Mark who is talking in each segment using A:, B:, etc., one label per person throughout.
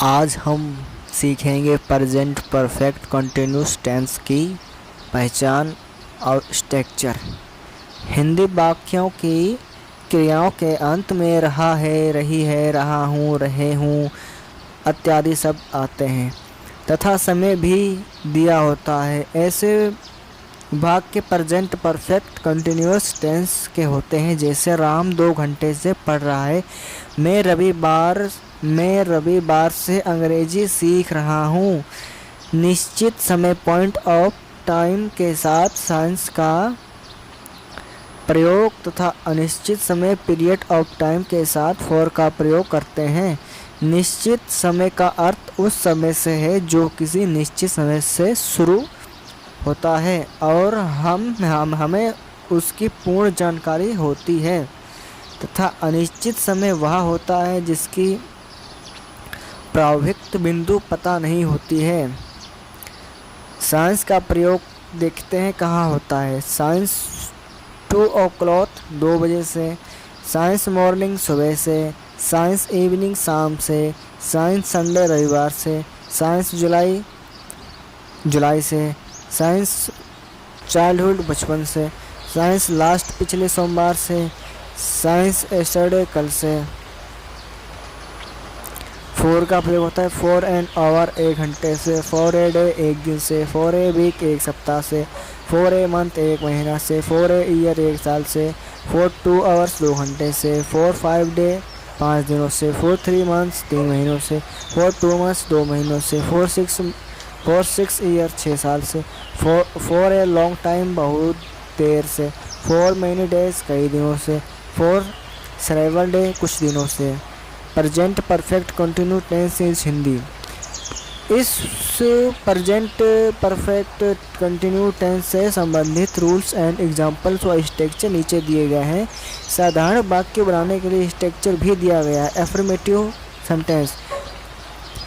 A: आज हम सीखेंगे प्रेजेंट परफेक्ट कंटिन्यूस टेंस की पहचान और स्ट्रक्चर। हिंदी वाक्यों की क्रियाओं के अंत में रहा है, रही है, रहा हूँ, रहे हूँ इत्यादि शब्द आते हैं तथा समय भी दिया होता है। ऐसे वाक्य प्रेजेंट परफेक्ट कंटिन्यूस टेंस के होते हैं, जैसे राम 2 घंटे से पढ़ रहा है। मैं रविवार से अंग्रेजी सीख रहा हूँ। निश्चित समय पॉइंट ऑफ टाइम के साथ साइंस का प्रयोग तथा अनिश्चित समय पीरियड ऑफ टाइम के साथ फॉर का प्रयोग करते हैं। निश्चित समय का अर्थ उस समय से है जो किसी निश्चित समय से शुरू होता है और हमें उसकी पूर्ण जानकारी होती है, तथा अनिश्चित समय वह होता है जिसकी प्रारंभिक बिंदु पता नहीं होती है। साइंस का प्रयोग देखते हैं कहाँ होता है। साइंस 2 o'clock 2 बजे से, साइंस मॉर्निंग सुबह से, साइंस इवनिंग शाम से, साइंस संडे रविवार से, साइंस जुलाई से, साइंस चाइल्डहुड बचपन से, साइंस लास्ट पिछले सोमवार से, साइंस एस्टरडे कल से। 4 का प्रयोग होता है फॉर एन आवर 1 घंटे से, फॉर ए डे 1 दिन से, फॉर ए वीक 1 सप्ताह से, फॉर ए मंथ 1 महीना से, फॉर ए ईयर 1 साल से, फॉर 2 आवर्स 2 घंटे से, फॉर 5 डे 5 दिनों से, फॉर 3 मंथ्स 3 महीनों से, फॉर 2 मंथ्स 2 महीनों से, फॉर 6 ईयर 6 साल से, फॉर ए लॉन्ग टाइम बहुत देर से, फॉर मैनी डेज कई दिनों से, फॉर सेवरल डे कुछ दिनों से। Present perfect continue tense is Hindi. इस प्रेजेंट परफेक्ट कंटिन्यू टेंस से संबंधित रूल्स एंड एग्जांपल्स व स्ट्रक्चर नीचे दिए गए हैं। साधारण वाक्य बनाने के लिए स्ट्रक्चर भी दिया गया है। Affirmative sentence.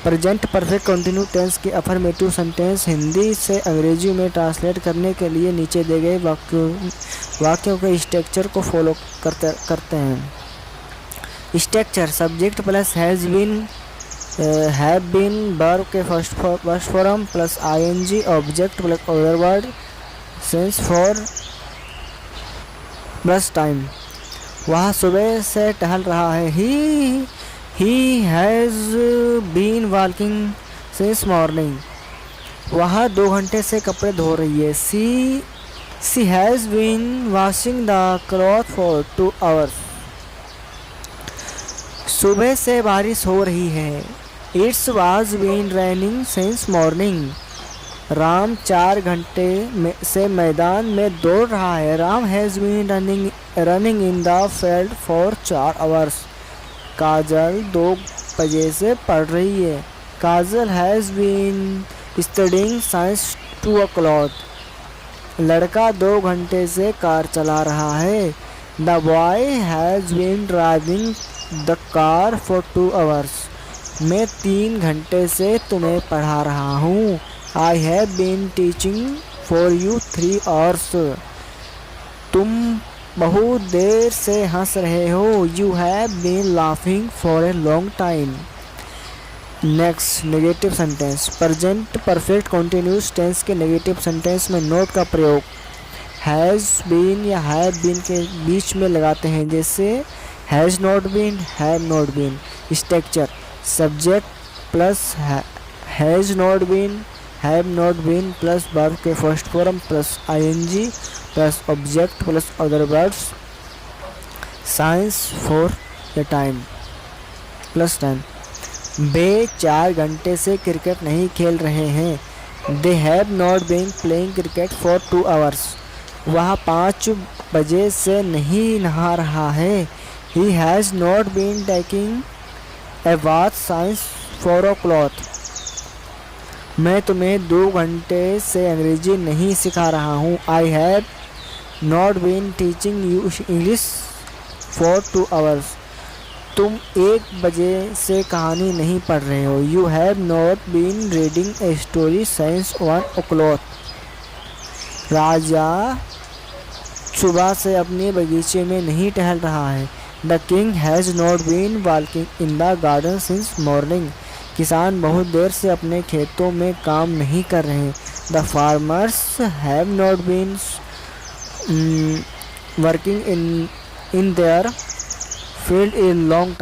A: Present perfect continue tense की अफर्मेटिव सेंटेंस हिंदी से अंग्रेजी में ट्रांसलेट करने के लिए नीचे दिए गए वाक्यों के स्ट्रक्चर को फॉलो करते हैं। Structure. Subject plus have been verb के first form plus ING, object plus other word, since for plus time. वह सुबह से टहल रहा है। He has been walking since morning. वह 2 घंटे से कपड़े धो रही है। She has been washing the clothes for 2 hours. सुबह से बारिश हो रही है। It was been raining since morning. Ram 4 घंटे से मैदान में दौड़ रहा है। Ram has been running in the field for 4 hours. काजल 2 बजे से पढ़ रही है। Kajal has been studying science 2 o'clock. लड़का 2 घंटे से कार चला रहा है। The boy has been driving the car for 2 hours. मैं 3 घंटे से तुम्हें पढ़ा रहा हूँ। I have been teaching for you 3 hours. तुम बहुत देर से हंस रहे हो। You have been laughing for a long time. Next, negative sentence. Present perfect continuous tense के नेगेटिव सेंटेंस में नोट का प्रयोग हैज़ बीन या हैव बीन के बीच में लगाते हैं, जैसे has not been, have not been. Structure. Subject plus has not been, have not been plus verb के first form plus ING plus object plus other words, science for the time plus time. वे 4 घंटे से cricket नहीं खेल रहे हैं। They have not been playing cricket for 2 hours. वह 5 बजे से नहीं नहा रहा है। He has not been taking a bath since 4 o'clock. मैं तुम्हें 2 घंटे से अंग्रेजी नहीं सिखा रहा हूँ। I have not been teaching you English for 2 hours. तुम 1 बजे से कहानी नहीं पढ़ रहे हो। You have not been reading a story since 1 o'clock. राजा सुबह से अपने बगीचे में नहीं टहल रहा है। The king has not been walking in the garden since morning. किसान बहुत देर से अपने खेतों में काम नहीं कर रहे। The farmers have not been working in their field in long